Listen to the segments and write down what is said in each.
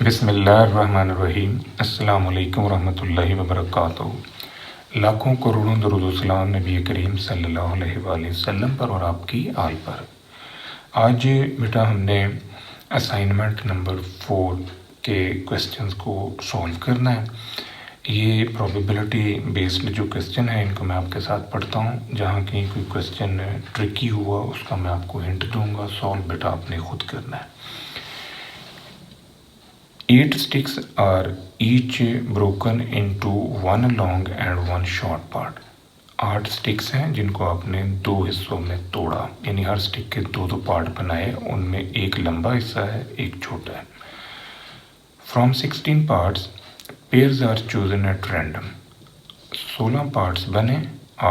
बिस्मिल्लाहिर्रहमानिर्रहीम। अस्सलामु अलैकुम रहमतुल्लाहि व बरकातुहू। लाखों करोड़ों दरूद व सलाम नबी करीम सल्लल्लाहु अलैहि वसल्लम पर और आपकी आल पर। आज बेटा हमने असाइनमेंट नंबर 4 के क्वेश्चंस को सॉल्व करना है। ये प्रोबेबिलिटी बेस्ड जो क्वेश्चन है इनको मैं आपके साथ पढ़ता हूँ। जहाँ कहीं कोई क्वेश्चन ट्रिकी हुआ उसका मैं आपको हिंट दूंगा। सॉल्व बेटा आपने खुद करना है। 8 sticks are each broken into one long and one short part। 8 sticks हैं जिनको आपने 2 हिस्सों में तोड़ा, यानी हर स्टिक के 2 पार्ट बनाए, उनमें एक लंबा हिस्सा है एक छोटा है। From 16 parts pairs are chosen at random। 16 parts बने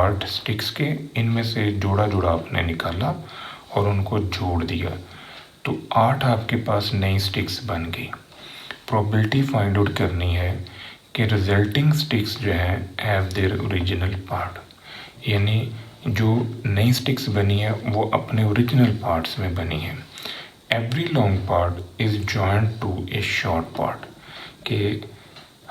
8 स्टिक्स के, इनमें से जोड़ा जोड़ा आपने निकाला और उनको जोड़ दिया तो 8 आपके पास नई स्टिक्स बन गई। प्रोबेबिलिटी फाइंड आउट करनी है कि रिजल्टिंग स्टिक्स जो हैं हैव देयर ओरिजिनल पार्ट, यानी जो नई स्टिक्स बनी है वो अपने ओरिजिनल पार्ट्स में बनी है। Every long part is joint to a short part, कि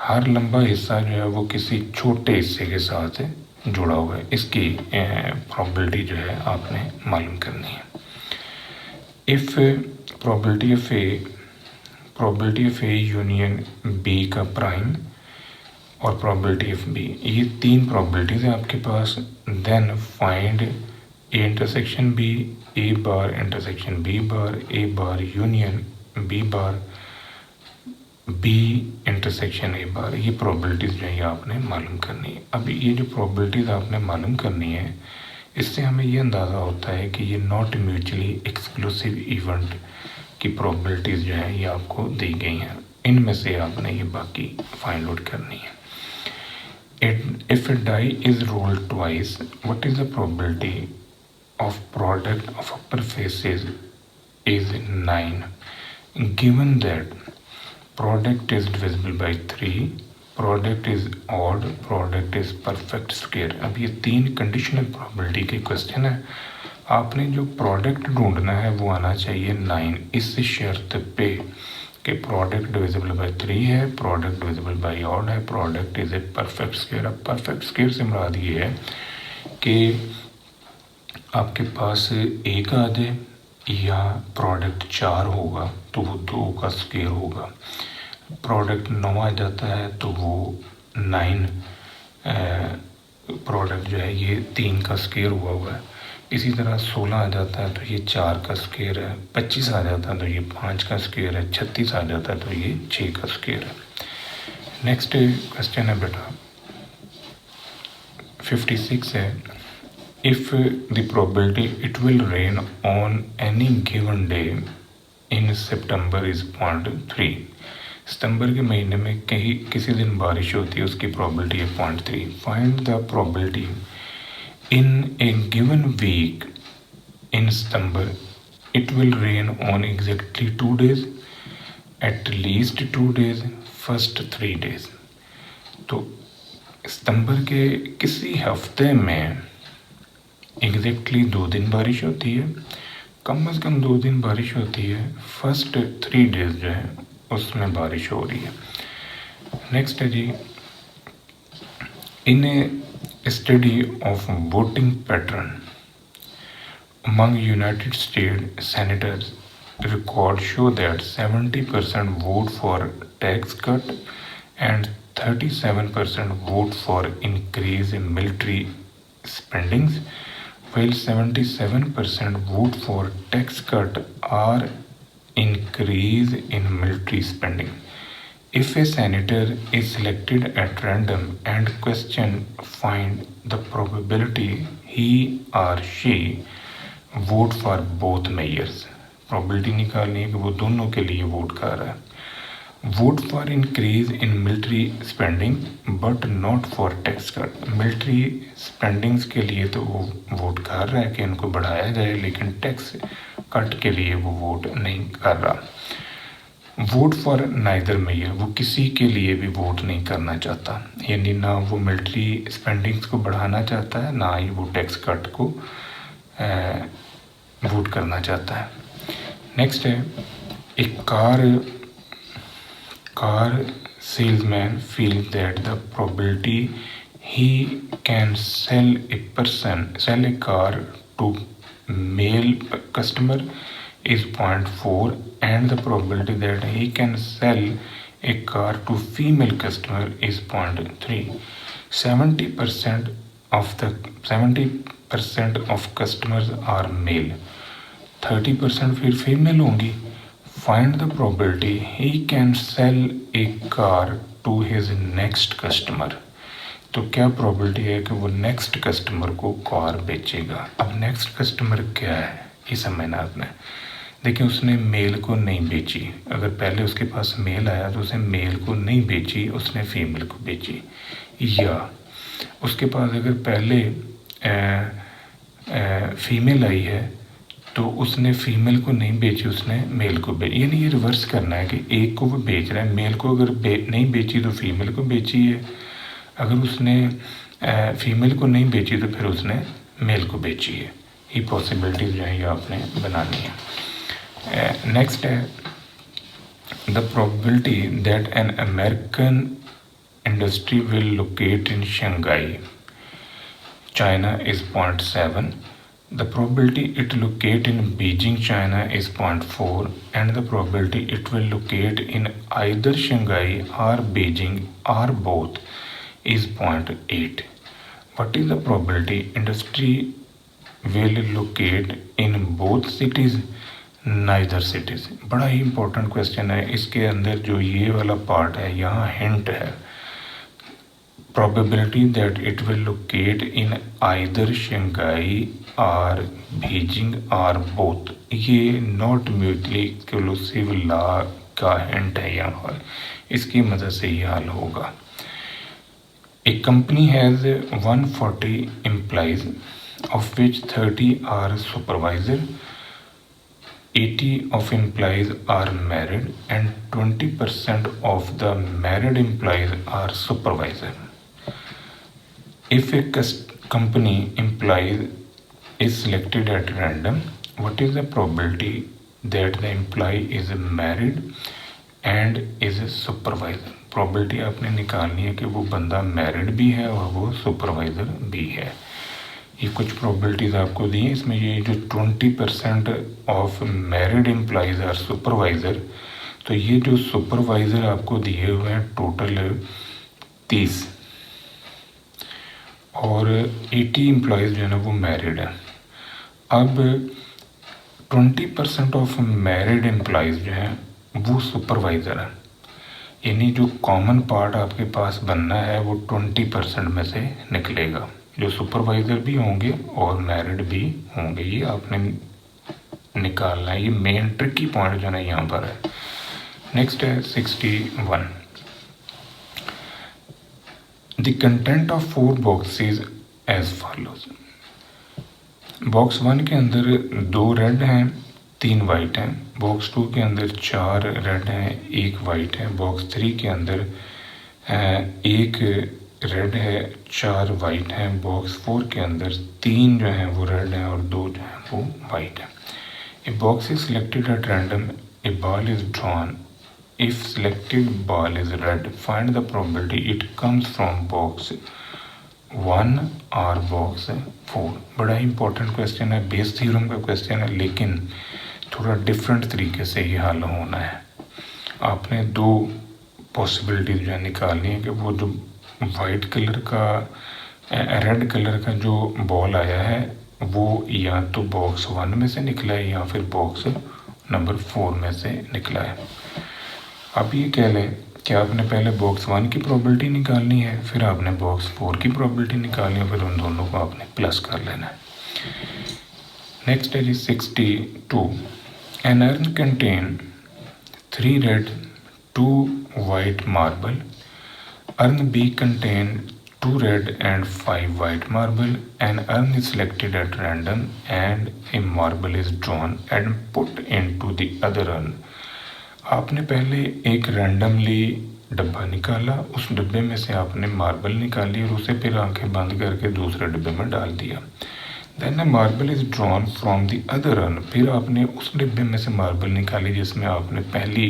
हर लंबा हिस्सा जो है वो किसी छोटे हिस्से के साथ जुड़ा हुआ है। इसकी प्रोबेबिलिटी जो है आपने मालूम करनी है। If probability of A union B का प्राइम और प्रोबेबिलिटी ऑफ बी, ये 3 प्रोबेबिलिटीज़ हैं आपके पास। Then find A intersection B, A bar intersection B bar, A bar union B bar, B intersection A bar. ये प्रोबेबिलिटीज़ जो है ये आपने मालूम करनी है। अब ये जो प्रोबेबिलिटीज़ आपने मालूम करनी है इससे हमें ये अंदाज़ा होता है कि ये नॉट म्यूचुअली एक्सक्लूसिव इवेंट की प्रोबेबिलिटीज़ जो हैं ये आपको दी गई हैं। इनमें से आपने ये बाकी फाइंड आउट करनी है। If a die is rolled twice what is the probability of product of upper faces is 9 given that product is divisible by 3, product is odd, product is perfect square. अब ये 3 conditional probability के question है। आपने जो product ढूंढना है वो आना चाहिए 9, इस शर्त पे कि प्रोडक्ट डिविजिबल बाई 3 है, प्रोडक्ट डिविजिबल बाई ऑड है, product is a perfect square. अब परफेक्ट स्क्वायर से मुराद ये है कि आपके पास 1 आ जाए या प्रोडक्ट 4 होगा तो वो 2 का स्क्वायर होगा। प्रोडक्ट 9 आ जाता है तो वो 9 प्रोडक्ट जो है ये 3 का स्क्वायर हुआ है। इसी तरह 16 आ जाता है तो ये 4 का स्क्वायर है, 25 आ जाता है तो ये 5 का स्क्वायर है, 36 आ जाता है तो ये 6 का स्क्वायर है। नेक्स्ट क्वेश्चन है बेटा 56 है। If the probability it will rain on any given day in September is 0.3। सितंबर के महीने में कहीं किसी दिन बारिश होती है, उसकी प्रोबेबिलिटी है 0.3। Find the probability in a given week in September it will rain on exactly 2 days, at least 2 days, first 3 days। तो सितंबर के किसी हफ्ते में एग्जैक्टली 2 दिन बारिश होती है, कम से कम 2 दिन बारिश होती है, फर्स्ट 3 डेज जो है उसमें बारिश हो रही है। नेक्स्ट है जी, इन A study of voting pattern among United States senators records show that 70% vote for tax cut and 37% vote for increase in military spendings, while 77% vote for tax cut or increase in military spending। If a senator is selected at random and question find the probability he or she vote for both measures। probability निकालनी है कि वो दोनों के लिए vote कर रहा है। vote for increase in military spending but not for tax cut। military spendings के लिए तो वो वोट कर रहा है कि इनको बढ़ाया जाए, लेकिन टैक्स कट के लिए वो वोट नहीं कर रहा। वोट फॉर नाइदर मेयर, वो किसी के लिए भी वोट नहीं करना चाहता, यानी ना वो मिलिट्री स्पेंडिंग्स को बढ़ाना चाहता है ना ही वो टैक्स कट को वोट करना चाहता है। नेक्स्ट है, एक car car salesman feels that the probability he can sell a car to male customer is 0.4 and the probability that he can sell a car to female customer is 0.3. 70% of customers are male, 30% फिर female होंगी. Find the probability he can sell a car to his next customer. तो क्या probability है कि वो next customer को car बेचेगा. अब next customer क्या है ये समझना आपने. देखिए उसने मेल को नहीं बेची. अगर पहले उसके पास मेल आया तो उसने मेल को नहीं बेची, उसने फीमेल को बेची. या उसके पास अगर पहले फीमेल आई है तो उसने फीमेल को नहीं बेची, उसने मेल को बेची. यानी ये रिवर्स करना है कि एक को वो बेच रहा है, मेल को अगर नहीं बेची तो फीमेल को बेची है, अगर उसने फीमेल को नहीं बेची तो फिर उसने मेल को बेची है. ये पॉसिबिलिटीज़ जो है ये आपने बनानी है. नेक्स्ट है the probability that an American industry will locate in Shanghai China is 0.7. The probability it locate in Beijing, China is 0.4 and the probability it will locate in either Shanghai or Beijing or both is 0.8. What is the probability industry will locate in both cities? Neither cities. बड़ा ही important question है. इसके अंदर जो ये वाला part है यहाँ hint है. Probability that it will locate in either Shanghai or Beijing or both. ये not mutually exclusive law का hint है यहाँ पर. इसकी मदद से ये हल होगा. A company has 140 employees of which 30 are supervisor, 80 of employees are married and 20% of the married employees are supervisor. If a company employee is selected at random, what is the probability that the employee is married and is a supervisor? Probability आपने निकालनी है कि वो बंदा married भी है और वो supervisor भी है. ये कुछ probabilities आपको दी हैं. इसमें ये जो 20% of married employees are supervisor, तो ये जो supervisor आपको दिए हुए हैं टोटल 30 और 80 एम्प्लॉयज़ जो है ना वो मैरिड है. अब 20% ऑफ मैरिड एम्प्लॉयज़ जो हैं वो सुपरवाइज़र है. यानी जो कॉमन पार्ट आपके पास बनना है वो 20% में से निकलेगा. जो सुपरवाइज़र भी होंगे और मैरिड भी होंगे. ये आपने निकालना है. ये मेन ट्रिकी पॉइंट जो है ना यहाँ पर है. नेक्स्ट है 61. The content of 4 boxes as follows. Box 1 के अंदर 2 रेड हैं, 3 वाइट हैं. बॉक्स 2 के अंदर 4 रेड हैं, 1 वाइट है. बॉक्स 3 के अंदर 1 रेड है, 4 वाइट हैं. बॉक्स 4 के अंदर 3 जो हैं वो रेड हैं और 2 जो हैं वो वाइट हैं. A box is selected at random. A ball is drawn. If selected ball is red, find the probability it comes from box 1 or box 4. बड़ा ही important question है, बेस थ्योरम का question है, लेकिन थोड़ा डिफरेंट तरीके से ये हल होना है. आपने 2 पॉसिबिलिटीज जो निकालनी है कि वो जो वाइट कलर का रेड कलर का जो बॉल आया है वो या तो बॉक्स 1 में से निकला है या फिर बॉक्स नंबर 4 में से निकला है. अब ये कह लें कि आपने पहले बॉक्स 1 की प्रोबेबिलिटी निकालनी है, फिर आपने बॉक्स 4 की प्रोबेबिलिटी निकालनी है, फिर उन दोनों को आपने प्लस कर लेना है. नेक्स्ट है जी 62. An urn contain 3 red 2 white marble. Urn B contain 2 red and 5 white marble. An urn is selected at random and a marble is drawn and put into the other urn. आपने पहले एक randomly डब्बा निकाला, उस डब्बे में से आपने मार्बल निकाली और उसे फिर आंखें बंद करके दूसरे डब्बे में डाल दिया. Then a marble is drawn from the other urn. फिर आपने उस डिब्बे में से मार्बल निकाली जिसमें आपने पहली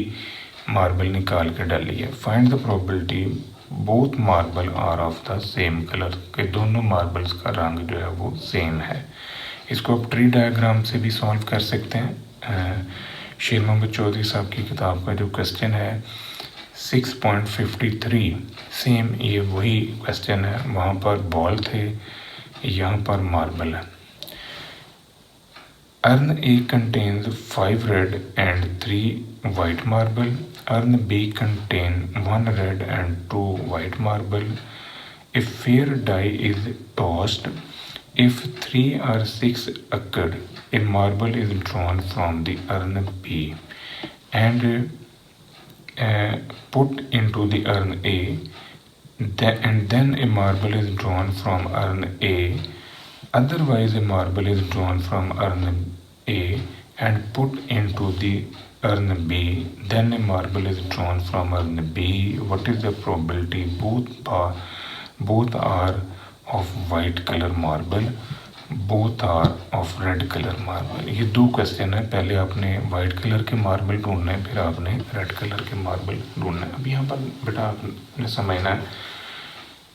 मार्बल निकाल के डाली है। Find the probability both marble are of the same colour, के दोनों मार्बल्स का रंग जो है वो सेम है। इसको आप ट्री डायग्राम से भी सॉल्व कर सकते हैं। शेर मोहम्मद चौधरी साहब की किताब का जो क्वेश्चन है 6.53, सेम ये वही क्वेश्चन है। वहाँ पर बॉल थे, यहाँ पर मार्बल है। Urn A contains 5 red and 3 white marble. Urn B contain 1 red and 2 white marble. If fair die is tossed, if 3 or 6 occurred, a marble is drawn from the urn B and put into the urn A, and then a marble is drawn from urn A. Otherwise, a marble is drawn from urn A and put into the urn B. Then a marble is drawn from urn B. What is the probability both are of white color marble, both are of red color marble? ये दो question है। पहले आपने white colour के marble ढूंढना है, फिर आपने रेड कलर के मार्बल ढूंढना है। अब यहाँ पर बेटा आपने समझना है,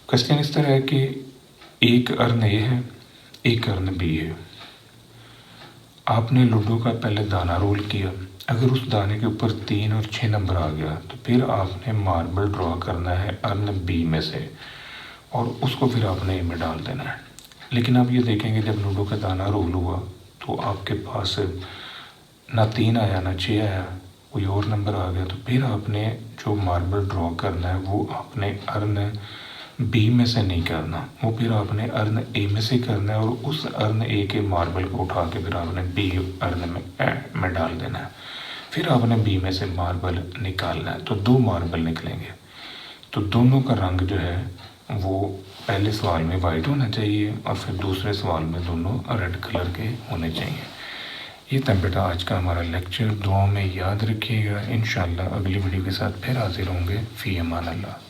क्वेश्चन इस तरह है कि एक अर्न ए है, एक अर्न बी है। आपने लूडो का पहले दाना रोल किया, अगर उस दाने के ऊपर 3 और 6 नंबर आ गया तो फिर आपने मार्बल ड्रॉ करना है अर्न बी में से और उसको फिर आपने ए में डाल देना है। लेकिन आप ये देखेंगे जब लूडो का दाना रोल हुआ तो आपके पास ना 3 आया ना 6 आया, कोई और नंबर आ गया, तो फिर आपने जो मार्बल ड्रॉ करना है वो आपने अर्न बी में से नहीं करना, वो फिर आपने अर्न ए में से करना है और उस अर्न ए के मार्बल को उठा के फिर आपने बी अर्न में डाल देना है। फिर आपने बी में से मार्बल निकालना है। तो 2 मार्बल निकलेंगे, तो दोनों का रंग जो है वो पहले सवाल में वाइट होना चाहिए और फिर दूसरे सवाल में दोनों रेड कलर के होने चाहिए। ये था बेटा आज का हमारा लेक्चर। दुआ में याद रखिएगा। इंशाल्लाह अगली वीडियो के साथ फिर हाजिर होंगे। फ़ी अमान अल्लाह।